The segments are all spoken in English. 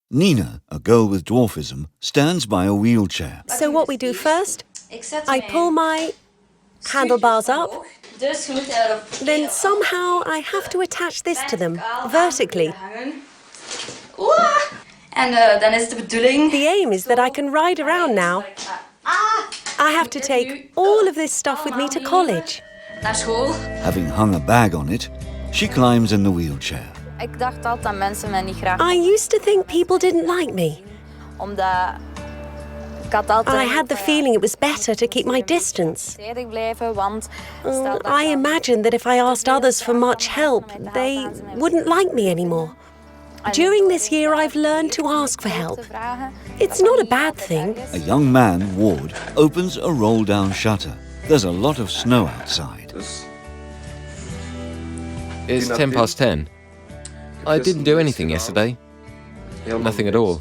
Nina, a girl with dwarfism, stands by a wheelchair. So what we do first, I pull my handlebars up, then somehow I have to attach this to them, vertically. The aim is that I can ride around now. I have to take all of this stuff with me to college. Having hung a bag on it, she climbs in the wheelchair. I used to think people didn't like me. I had the feeling it was better to keep my distance. I imagined that if I asked others for much help, they wouldn't like me anymore. During this year, I've learned to ask for help. It's not a bad thing. A young man, Ward, opens a roll-down shutter. There's a lot of snow outside. It's 10:10. I didn't do anything yesterday. Nothing at all.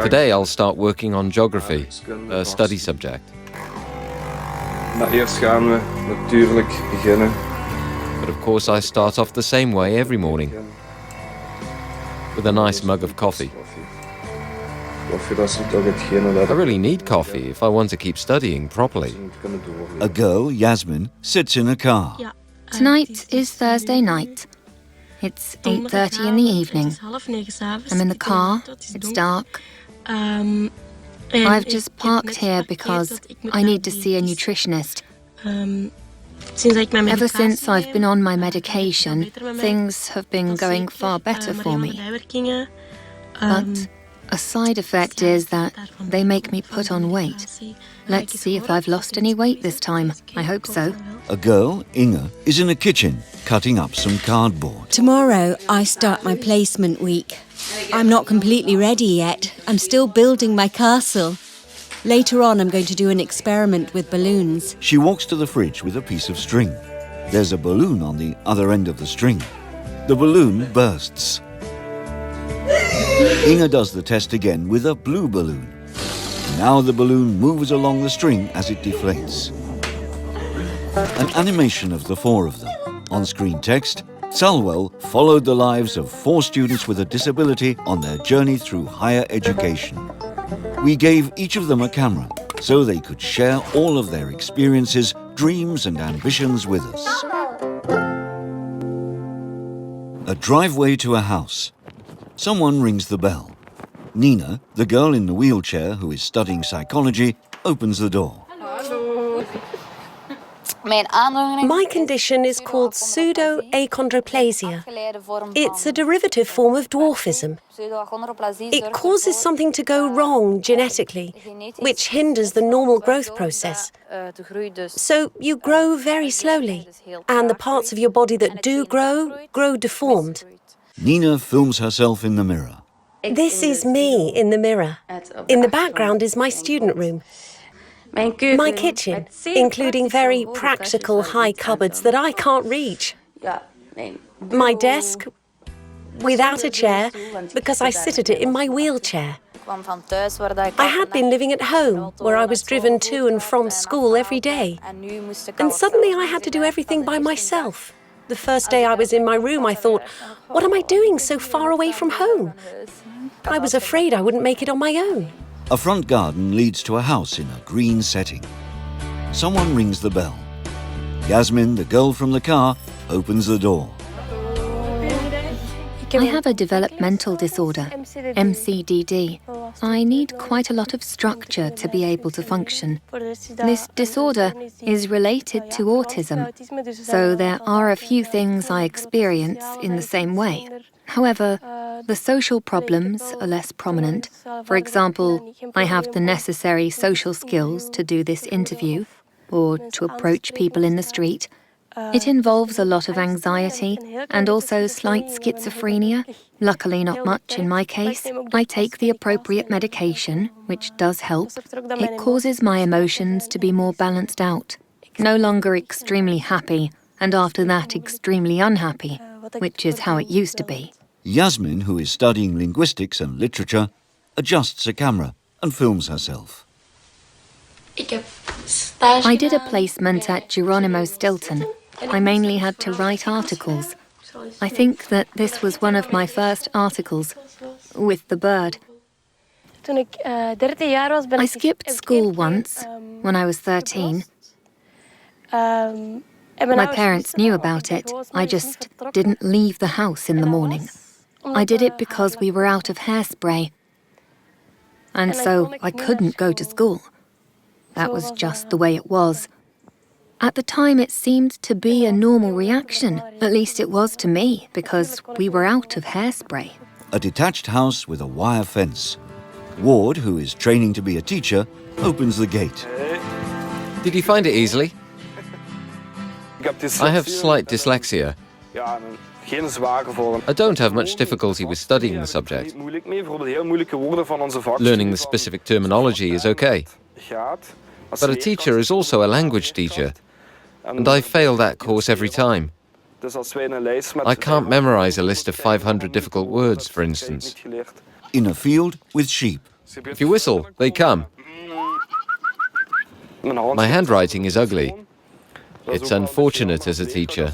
Today I'll start working on geography, a study subject. Maar eerst gaan we natuurlijk beginnen. But of course I start off the same way every morning, with a nice mug of coffee. I really need coffee if I want to keep studying properly. A girl, Yasmin, sits in a car. Tonight is Thursday night. It's 8:30 in the evening. I'm in the car, it's dark. I've just parked here because I need to see a nutritionist. Ever since I've been on my medication, things have been going far better for me. But a side effect is that they make me put on weight. Let's see if I've lost any weight this time. I hope so. A girl, Inge, is in a kitchen cutting up some cardboard. Tomorrow I start my placement week. I'm not completely ready yet. I'm still building my castle. Later on I'm going to do an experiment with balloons. She walks to the fridge with a piece of string. There's a balloon on the other end of the string. The balloon bursts. Inge does the test again with a blue balloon. Now the balloon moves along the string as it deflates. An animation of the four of them. On-screen text, TZALWEL followed the lives of 4 students with a disability on their journey through higher education. We gave each of them a camera so they could share all of their experiences, dreams and ambitions with us. A driveway to a house. Someone rings the bell. Nina, the girl in the wheelchair who is studying psychology, opens the door. My condition is called pseudo-achondroplasia. It's a derivative form of dwarfism. It causes something to go wrong genetically, which hinders the normal growth process. So you grow very slowly, and the parts of your body that do grow deformed. Nina films herself in the mirror. This is me in the mirror. In the background is my student room. My kitchen, including very practical high cupboards that I can't reach. My desk, without a chair, because I sit at it in my wheelchair. I had been living at home, where I was driven to and from school every day. And suddenly I had to do everything by myself. The first day I was in my room, I thought, what am I doing so far away from home? I was afraid I wouldn't make it on my own. A front garden leads to a house in a green setting. Someone rings the bell. Yasmin, the girl from the car, opens the door. I have a developmental disorder, MCDD. I need quite a lot of structure to be able to function. This disorder is related to autism, so there are a few things I experience in the same way. However, the social problems are less prominent. For example, I have the necessary social skills to do this interview or to approach people in the street. It involves a lot of anxiety and also slight schizophrenia. Luckily not much in my case. I take the appropriate medication, which does help. It causes my emotions to be more balanced out. No longer extremely happy, and after that extremely unhappy, which is how it used to be. Yasmin, who is studying linguistics and literature, adjusts a camera and films herself. I did a placement at Geronimo Stilton. I mainly had to write articles. I think that this was one of my first articles. with the bird. I skipped school once when I was 13. My parents knew about it. I just didn't leave the house in the morning. I did it because we were out of hairspray. And so I couldn't go to school. That was just the way it was. At the time, it seemed to be a normal reaction. At least it was to me, because we were out of hairspray. A detached house with a wire fence. Ward, who is training to be a teacher, opens the gate. Did you find it easily? I have slight dyslexia. I don't have much difficulty with studying the subject. Learning the specific terminology is okay. But a teacher is also a language teacher, and I fail that course every time. I can't memorize a list of 500 difficult words, for instance. In a field with sheep. If you whistle, they come. My handwriting is ugly. It's unfortunate as a teacher.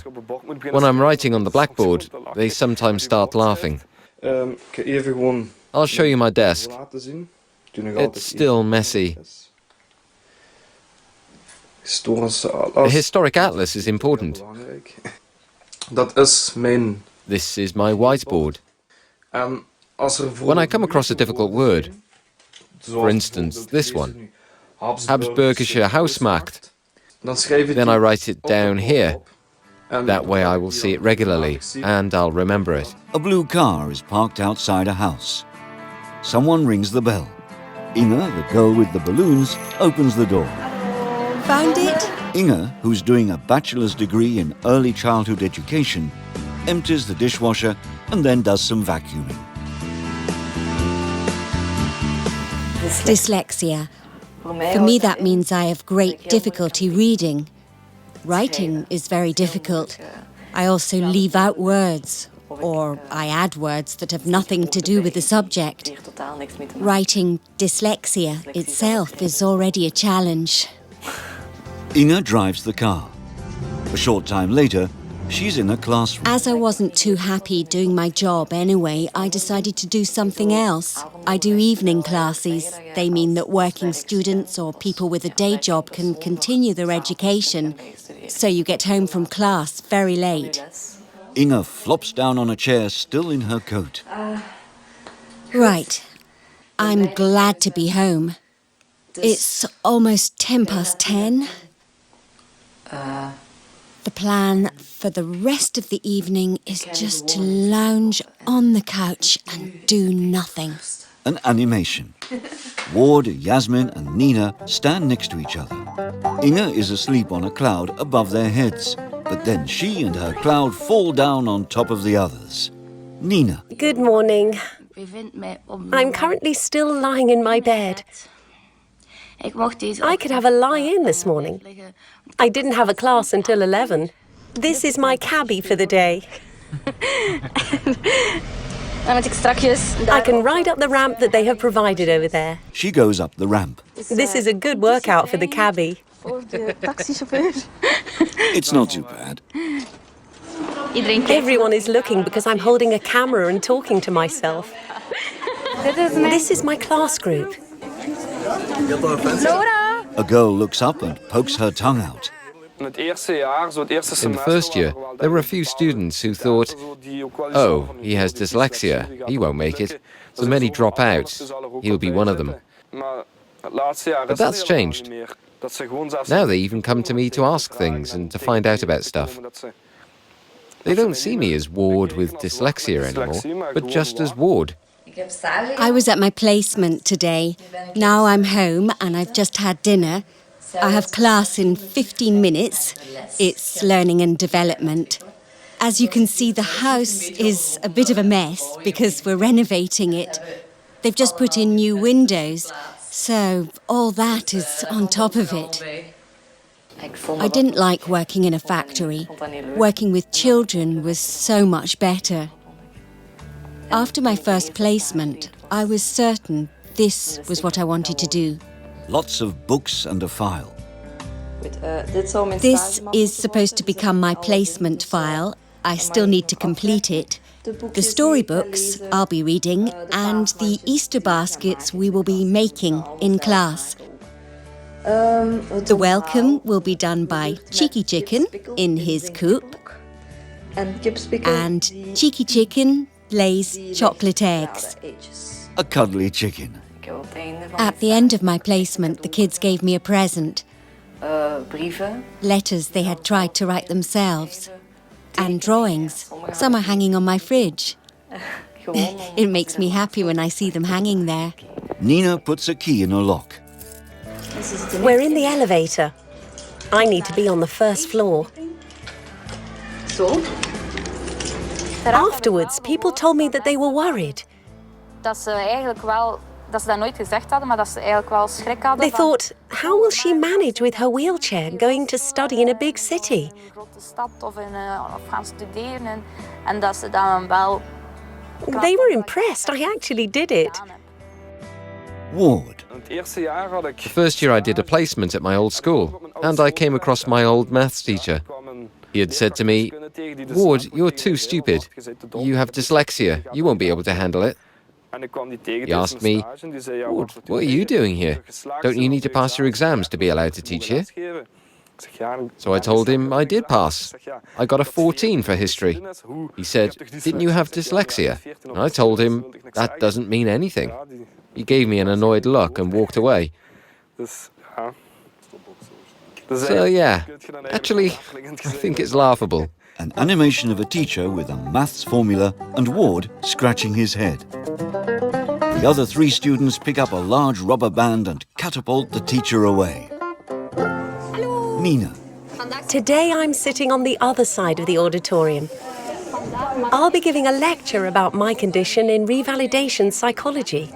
When I'm writing on the blackboard, they sometimes start laughing. I'll show you my desk. It's still messy. A historic atlas is important. This is my whiteboard. When I come across a difficult word, for instance, this one, Habsburgische Hausmacht, then I write it down here. That way I will see it regularly, and I'll remember it. A blue car is parked outside a house. Someone rings the bell. Inge, the girl with the balloons, opens the door. Found it? Inge, who's doing a bachelor's degree in early childhood education, empties the dishwasher and then does some vacuuming. Dyslexia. For me, that means I have great difficulty reading. Writing is very difficult. I also leave out words, or I add words that have nothing to do with the subject. Writing dyslexia itself is already a challenge. Inge drives the car. A short time later, she's in a classroom. As I wasn't too happy doing my job anyway, I decided to do something else. I do evening classes. They mean that working students or people with a day job can continue their education, so you get home from class very late. Inge flops down on a chair, still in her coat. Right. I'm glad to be home. It's almost 10:10. The plan for the rest of the evening is just to lounge on the couch and do nothing. An animation. Ward, Yasmin and Nina stand next to each other. Inge is asleep on a cloud above their heads, but then she and her cloud fall down on top of the others. Nina. Good morning. I'm currently still lying in my bed. I could have a lie-in this morning. I didn't have a class until 11. This is my cabbie for the day. I can ride up the ramp that they have provided over there. She goes up the ramp. This is a good workout for the cabbie. It's not too bad. Everyone is looking because I'm holding a camera and talking to myself. This is my class group. A girl looks up and pokes her tongue out. In the first year, there were a few students who thought, oh, he has dyslexia, he won't make it, so many drop out, he'll be one of them. But that's changed. Now they even come to me to ask things and to find out about stuff. They don't see me as Ward with dyslexia anymore, but just as Ward. I was at my placement today. Now I'm home and I've just had dinner. I have class in 15 minutes. It's learning and development. As you can see, the house is a bit of a mess because we're renovating it. They've just put in new windows, so all that is on top of it. I didn't like working in a factory. Working with children was so much better. After my first placement, I was certain this was what I wanted to do. Lots of books and a file. This is supposed to become my placement file. I still need to complete it. The storybooks I'll be reading and the Easter baskets we will be making in class. The welcome will be done by Cheeky Chicken in his coop. And Cheeky Chicken lays chocolate eggs. A cuddly chicken. At the end of my placement, the kids gave me a present. Letters they had tried to write themselves. And drawings. Some are hanging on my fridge. It makes me happy when I see them hanging there. Nina puts a key in a lock. We're in the elevator. I need to be on the first floor. Afterwards, people told me that they were worried. They thought, how will she manage with her wheelchair going to study in a big city? They were impressed. I actually did it. Ward. The first year I did a placement at my old school, and I came across my old maths teacher. He had said to me, "Ward, you're too stupid. You have dyslexia. You won't be able to handle it." He asked me, "Ward, what are you doing here? Don't you need to pass your exams to be allowed to teach here?" So I told him I did pass. I got a 14 for history. He said, "Didn't you have dyslexia?" And I told him, "That doesn't mean anything." He gave me an annoyed look and walked away. So yeah, actually, I think it's laughable. An animation of a teacher with a maths formula and Ward scratching his head. The other 3 students pick up a large rubber band and catapult the teacher away. Nina. Today I'm sitting on the other side of the auditorium. I'll be giving a lecture about my condition in revalidation psychology.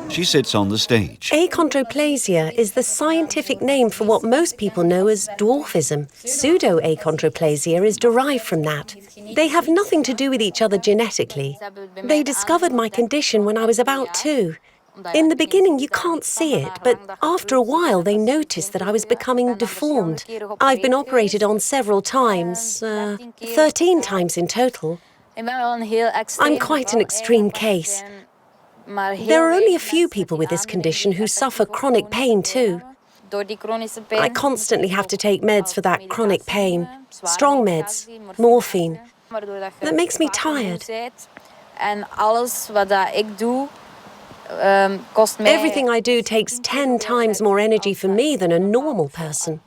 She sits on the stage. Achondroplasia is the scientific name for what most people know as dwarfism. Pseudo-achondroplasia is derived from that. They have nothing to do with each other genetically. They discovered my condition when I was about 2. In the beginning, you can't see it, but after a while, they noticed that I was becoming deformed. I've been operated on several times, 13 times in total. I'm quite an extreme case. There are only a few people with this condition who suffer chronic pain too. I constantly have to take meds for that chronic pain. Strong meds, morphine. That makes me tired. Everything I do takes 10 times more energy for me than a normal person.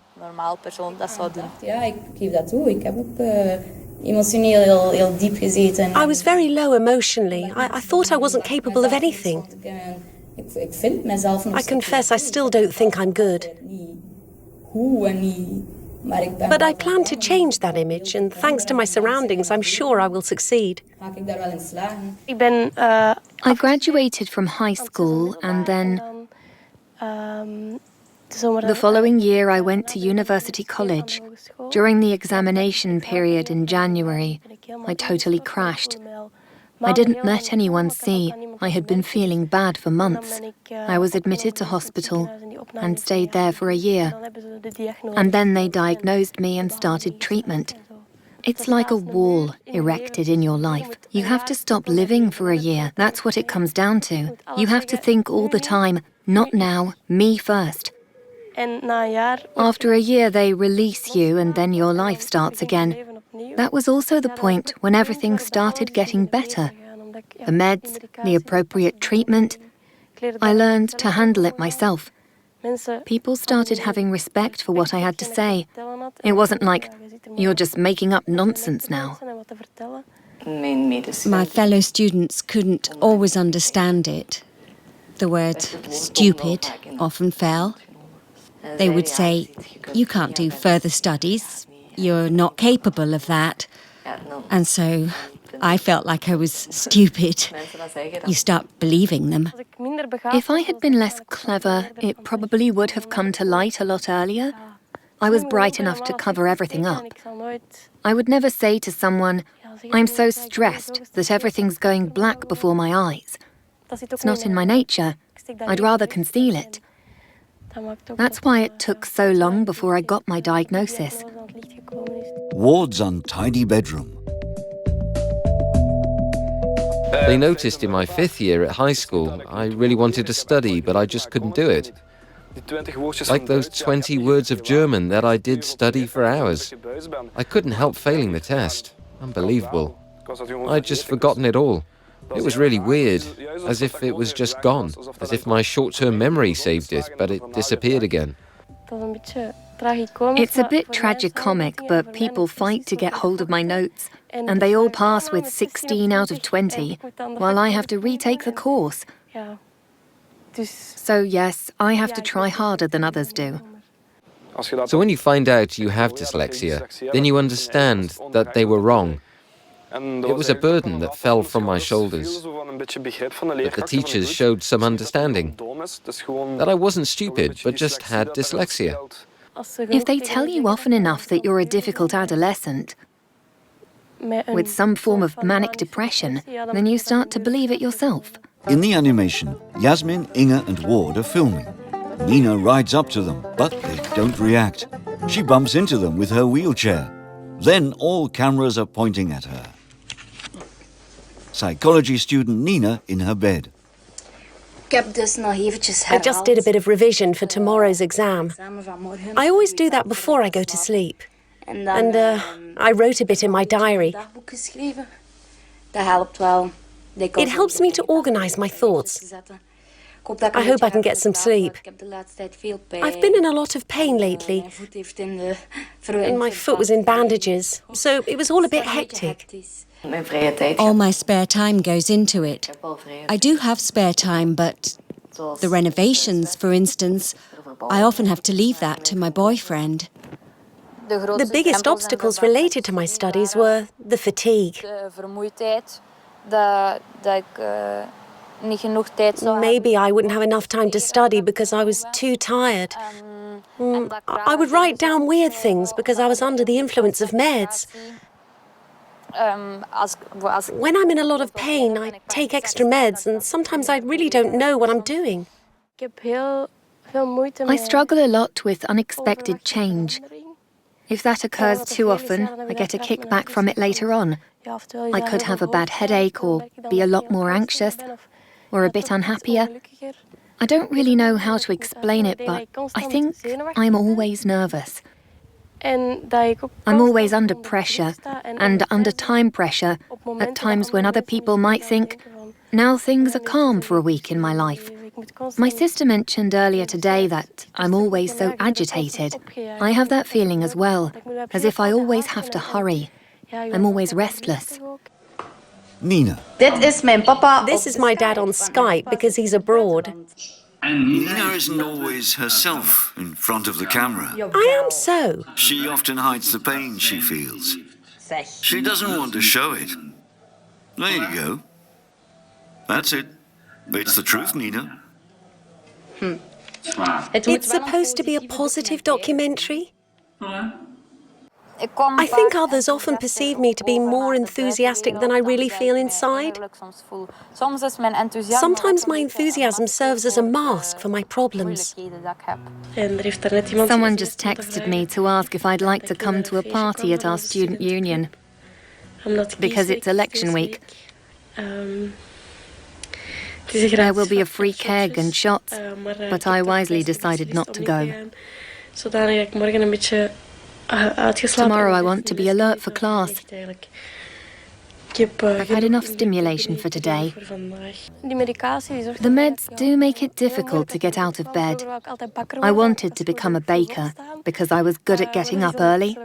I was very low emotionally. I thought I wasn't capable of anything. I confess I still don't think I'm good. But I plan to change that image, and thanks to my surroundings, I'm sure I will succeed. I graduated from high school and then the following year I went to university college. During the examination period in January, I totally crashed. I didn't let anyone see. I had been feeling bad for months. I was admitted to hospital and stayed there for a year. And then they diagnosed me and started treatment. It's like a wall erected in your life. You have to stop living for a year. That's what it comes down to. You have to think all the time, not now, me first. After a year, they release you and then your life starts again. That was also the point when everything started getting better. The meds, the appropriate treatment. I learned to handle it myself. People started having respect for what I had to say. It wasn't like, you're just making up nonsense now. My fellow students couldn't always understand it. The word stupid often fell. They would say, "You can't do further studies. You're not capable of that." And so I felt like I was stupid. You start believing them. If I had been less clever, it probably would have come to light a lot earlier. I was bright enough to cover everything up. I would never say to someone, "I'm so stressed that everything's going black before my eyes." It's not in my nature. I'd rather conceal it. That's why it took so long before I got my diagnosis. Ward's untidy bedroom. They noticed in my 5th year at high school I really wanted to study, but I just couldn't do it. Like those 20 words of German that I did study for hours. I couldn't help failing the test. Unbelievable. I'd just forgotten it all. It was really weird, as if it was just gone, as if my short-term memory saved it, but it disappeared again. It's a bit tragicomic, but people fight to get hold of my notes, and they all pass with 16 out of 20, while I have to retake the course. So yes, I have to try harder than others do. So when you find out you have dyslexia, then you understand that they were wrong. It was a burden that fell from my shoulders. But the teachers showed some understanding. That I wasn't stupid, but just had dyslexia. If they tell you often enough that you're a difficult adolescent, with some form of manic depression, then you start to believe it yourself. In the animation, Yasmin, Inge and Ward are filming. Nina rides up to them, but they don't react. She bumps into them with her wheelchair. Then all cameras are pointing at her. Psychology student Nina in her bed. I just did a bit of revision for tomorrow's exam. I always do that before I go to sleep. And I wrote a bit in my diary. It helps me to organise my thoughts. I hope I can get some sleep. I've been in a lot of pain lately, and my foot was in bandages, so it was all a bit hectic. All my spare time goes into it. I do have spare time, but the renovations, for instance, I often have to leave that to my boyfriend. The biggest obstacles related to my studies were the fatigue. Maybe I wouldn't have enough time to study because I was too tired. I would write down weird things because I was under the influence of meds. When I'm in a lot of pain, I take extra meds, and sometimes I really don't know what I'm doing. I struggle a lot with unexpected change. If that occurs too often, I get a kickback from it later on. I could have a bad headache or be a lot more anxious or a bit unhappier. I don't really know how to explain it, but I think I'm always nervous. I'm always under pressure and under time pressure at times when other people might think, now things are calm for a week in my life. My sister mentioned earlier today that I'm always so agitated. I have that feeling as well, as if I always have to hurry. I'm always restless. Nina. This is my dad on Skype because he's abroad. Nina isn't always herself in front of the camera. I am so. She often hides the pain she feels. She doesn't want to show it. There you go. That's it. It's the truth, Nina. It's supposed to be a positive documentary. I think others often perceive me to be more enthusiastic than I really feel inside. Sometimes my enthusiasm serves as a mask for my problems. Someone just texted me to ask if I'd like to come to a party at our student union, because it's election week. There will be a free keg and shots, but I wisely decided not to go. Tomorrow I want to be alert for class. I've had enough stimulation for today. The meds do make it difficult to get out of bed. I wanted to become a baker because I was good at getting up early,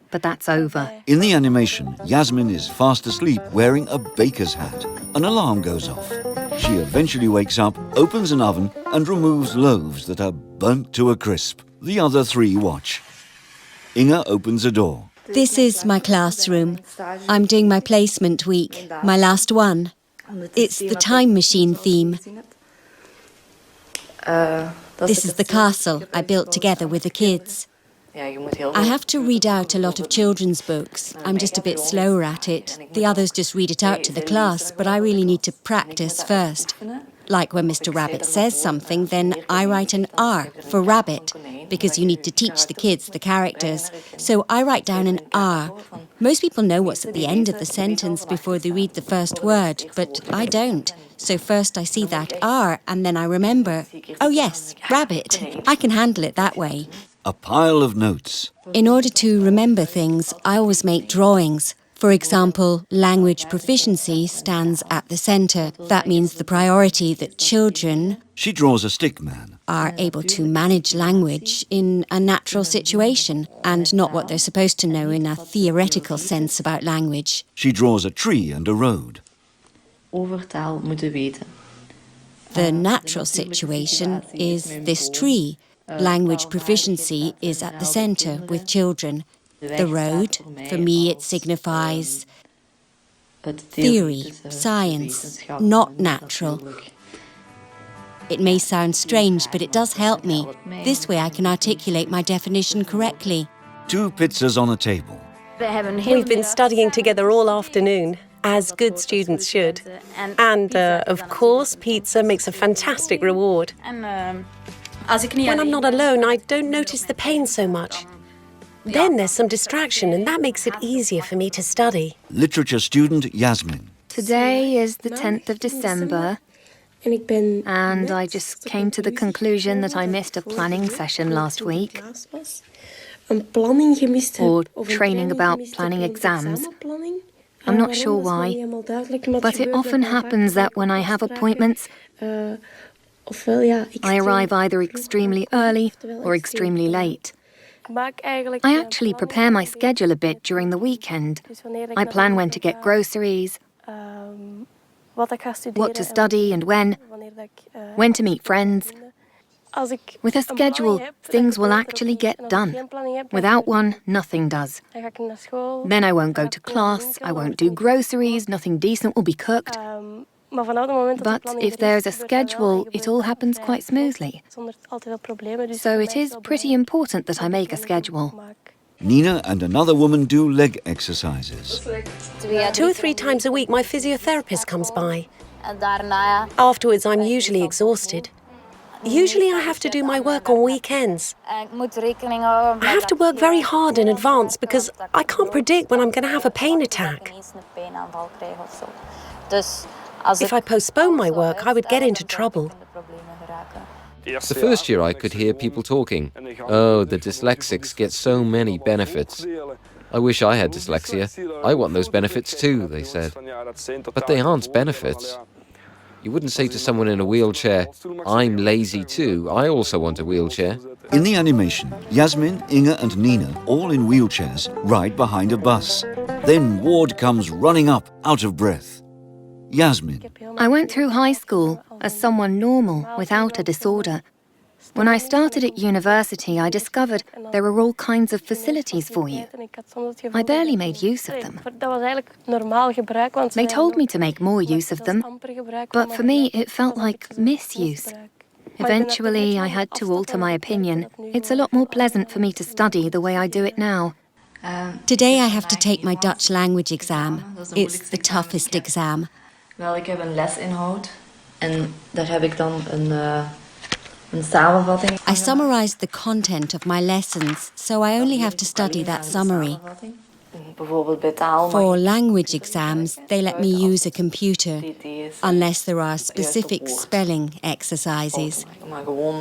but that's over. In the animation, Yasmin is fast asleep wearing a baker's hat. An alarm goes off. She eventually wakes up, opens an oven and removes loaves that are burnt to a crisp. The other three watch. Inge opens a door. This is my classroom. I'm doing my placement week, my last one. It's the time machine theme. This is the castle I built together with the kids. I have to read out a lot of children's books. I'm just a bit slower at it. The others just read it out to the class, but I really need to practice first. Like when Mr. Rabbit says something, then I write an R for rabbit, because you need to teach the kids the characters. So I write down an R. Most people know what's at the end of the sentence before they read the first word, but I don't. So first I see that R and then I remember, oh yes, rabbit. I can handle it that way. A pile of notes. In order to remember things, I always make drawings. For example, language proficiency stands at the centre. That means the priority that children She draws a stick man. are able to manage language in a natural situation and not what they're supposed to know in a theoretical sense about language. She draws a tree and a road. Over taal moeten weten. The natural situation is this tree. Language proficiency is at the centre with children. The road, for me it signifies theory, science, not natural. It may sound strange, but it does help me. This way I can articulate my definition correctly. 2 pizzas on a table. We've been studying together all afternoon, as good students should. And, of course, pizza makes a fantastic reward. When I'm not alone, I don't notice the pain so much. Then there's some distraction, and that makes it easier for me to study. Literature student Yasmin. Today is the 10th of December, and I just came to the conclusion that I missed a planning session last week, or training about planning exams. I'm not sure why, but it often happens that when I have appointments, I arrive either extremely early or extremely late. I actually prepare my schedule a bit during the weekend. I plan when to get groceries, what to study and when to meet friends. With a schedule, things will actually get done. Without one, nothing does. Then I won't go to class, I won't do groceries, nothing decent will be cooked. But if there's a schedule, it all happens quite smoothly. So it is pretty important that I make a schedule. Nina and another woman do leg exercises. 2 or 3 times a week, my physiotherapist comes by. Afterwards, I'm usually exhausted. Usually I have to do my work on weekends. I have to work very hard in advance because I can't predict when I'm going to have a pain attack. If I postpone my work, I would get into trouble. The first year I could hear people talking. Oh, the dyslexics get so many benefits. I wish I had dyslexia. I want those benefits too, they said. But they aren't benefits. You wouldn't say to someone in a wheelchair, I'm lazy too, I also want a wheelchair. In the animation, Yasmin, Inge and Nina, all in wheelchairs, ride behind a bus. Then Ward comes running up, out of breath. Yasmin. I went through high school as someone normal without a disorder. When I started at university, I discovered there were all kinds of facilities for you. I barely made use of them. They told me to make more use of them, but for me it felt like misuse. Eventually, I had to alter my opinion. It's a lot more pleasant for me to study the way I do it now. Today I have to take my Dutch language exam. It's the toughest exam. Wel, ik heb een lesinhoud en daar heb ik dan een samenvatting. I summarised the content of my lessons, so I only have to study that summary. For language exams, they let me use a computer, unless there are specific spelling exercises.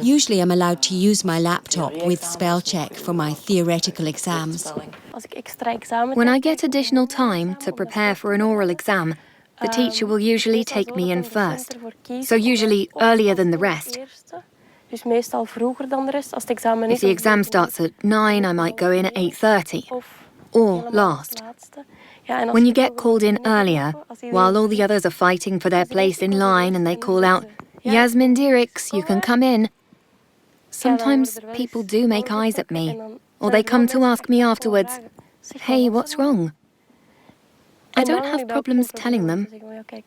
Usually I'm allowed to use my laptop with spell check for my theoretical exams. When I get additional time to prepare for an oral exam, the teacher will usually take me in first, so usually earlier than the rest. If the exam starts at 9, I might go in at 8:30, or last. When you get called in earlier, while all the others are fighting for their place in line and they call out, Yasmin Dierix, you can come in. Sometimes people do make eyes at me, or they come to ask me afterwards, hey, what's wrong? I don't have problems telling them.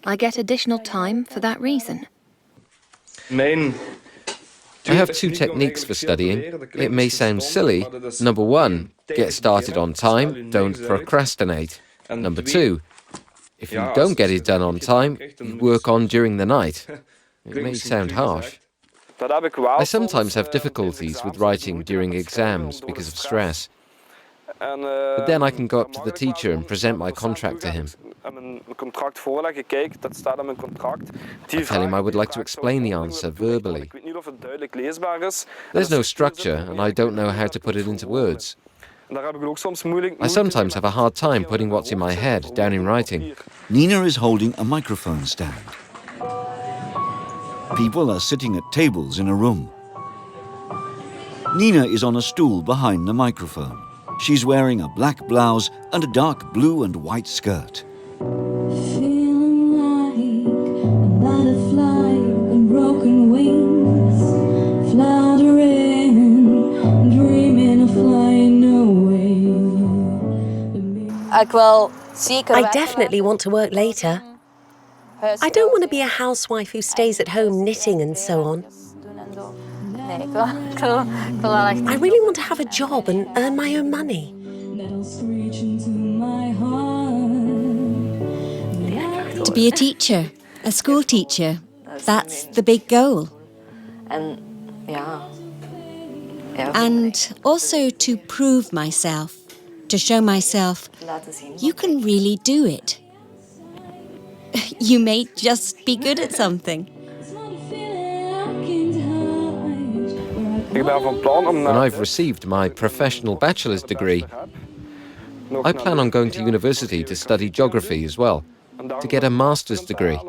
I get additional time for that reason. I have 2 techniques for studying. It may sound silly. Number 1, get started on time, don't procrastinate. Number 2, if you don't get it done on time, you work on during the night. It may sound harsh. I sometimes have difficulties with writing during exams because of stress. But then I can go up to the teacher and present my contract to him. I tell him I would like to explain the answer verbally. There's no structure, and I don't know how to put it into words. I sometimes have a hard time putting what's in my head down in writing. Nina is holding a microphone stand. People are sitting at tables in a room. Nina is on a stool behind the microphone. She's wearing a black blouse and a dark blue and white skirt. Feeling like a butterfly with broken wings, fluttering, dreaming of flying away. I definitely want to work later. I don't want to be a housewife who stays at home knitting and so on. I really want to have a job and earn my own money. To be a teacher, a school teacher, that's the big goal. And also to prove myself, to show myself, you can really do it. You may just be good at something. When I've received my professional bachelor's degree, I plan on going to university to study geography as well, to get a master's degree.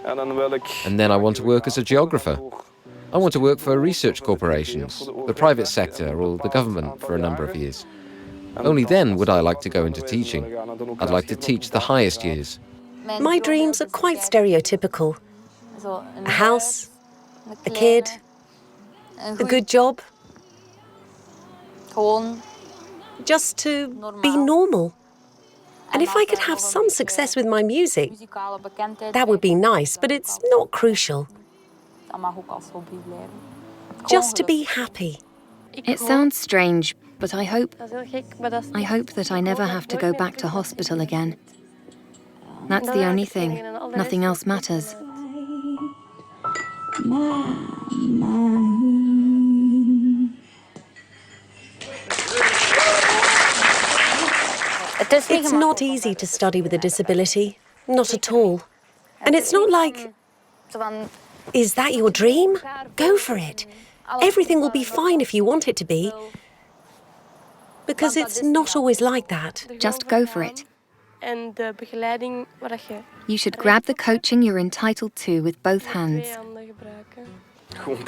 And then I want to work as a geographer. I want to work for research corporations, the private sector or the government for a number of years. Only then would I like to go into teaching. I'd like to teach the highest years. My dreams are quite stereotypical. A house, a kid, a good job. Just to be normal. And if I could have some success with my music, that would be nice, but it's not crucial. Just to be happy. It sounds strange, but I hope that I never have to go back to hospital again. That's the only thing. Nothing else matters. It's not easy to study with a disability. Not at all. And it's not like, is that your dream? Go for it. Everything will be fine if you want it to be. Because it's not always like that. Just go for it. You should grab the coaching you're entitled to with both hands.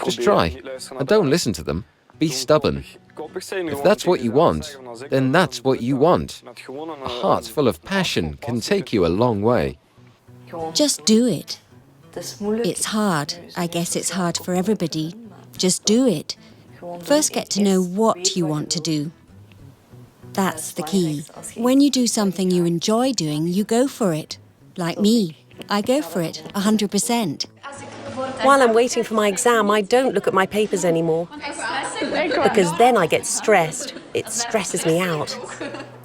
Just try, and don't listen to them. Be stubborn. If that's what you want, then that's what you want. A heart full of passion can take you a long way. Just do it. It's hard. I guess it's hard for everybody. Just do it. First get to know what you want to do. That's the key. When you do something you enjoy doing, you go for it. Like me, I go for it 100%. While I'm waiting for my exam, I don't look at my papers anymore. Because then I get stressed. It stresses me out.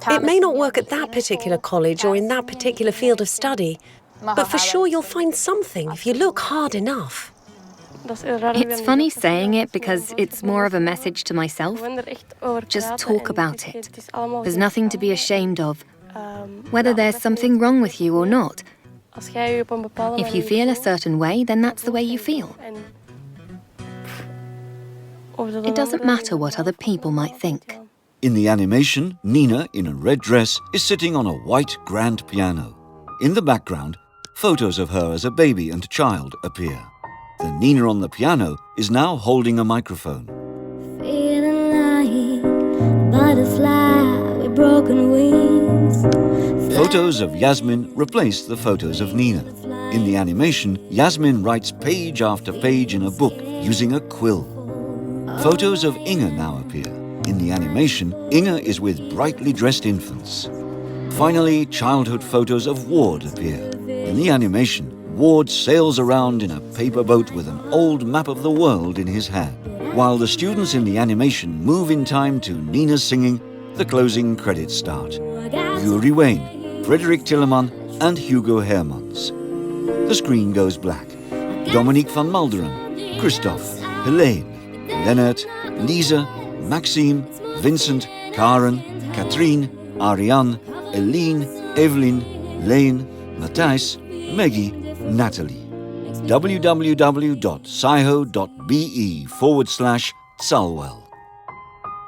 It may not work at that particular college or in that particular field of study, but for sure you'll find something if you look hard enough. It's funny saying it because it's more of a message to myself. Just talk about it. There's nothing to be ashamed of, whether there's something wrong with you or not. If you feel a certain way, then that's the way you feel. It doesn't matter what other people might think. In the animation, Nina, in a red dress, is sitting on a white grand piano. In the background, photos of her as a baby and child appear. The Nina on the piano is now holding a microphone. Feeling like a butterfly with broken wings. Photos of Yasmin replace the photos of Nina. In the animation, Yasmin writes page after page in a book using a quill. Photos of Inge now appear. In the animation, Inge is with brightly dressed infants. Finally, childhood photos of Ward appear. In the animation, Ward sails around in a paper boat with an old map of the world in his hand. While the students in the animation move in time to Nina's singing, the closing credits start. Yuri Wayne, Frederik Tilleman and Hugo Hermans. The screen goes black. Dominique van Malderen, Christophe, Helene, Leonard, Lisa, Maxime, Vincent, Karen, Katrien, Ariane, Eline, Evelyn, Leen, Matthijs, Maggie, Natalie. www.sciho.be/TZALWEL.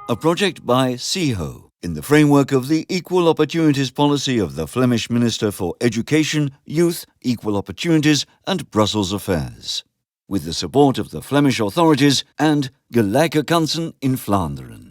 A project by SIHO in the framework of the Equal Opportunities Policy of the Flemish Minister for Education, Youth, Equal Opportunities and Brussels Affairs, with the support of the Flemish authorities and Gelijke Kansen in Vlaanderen.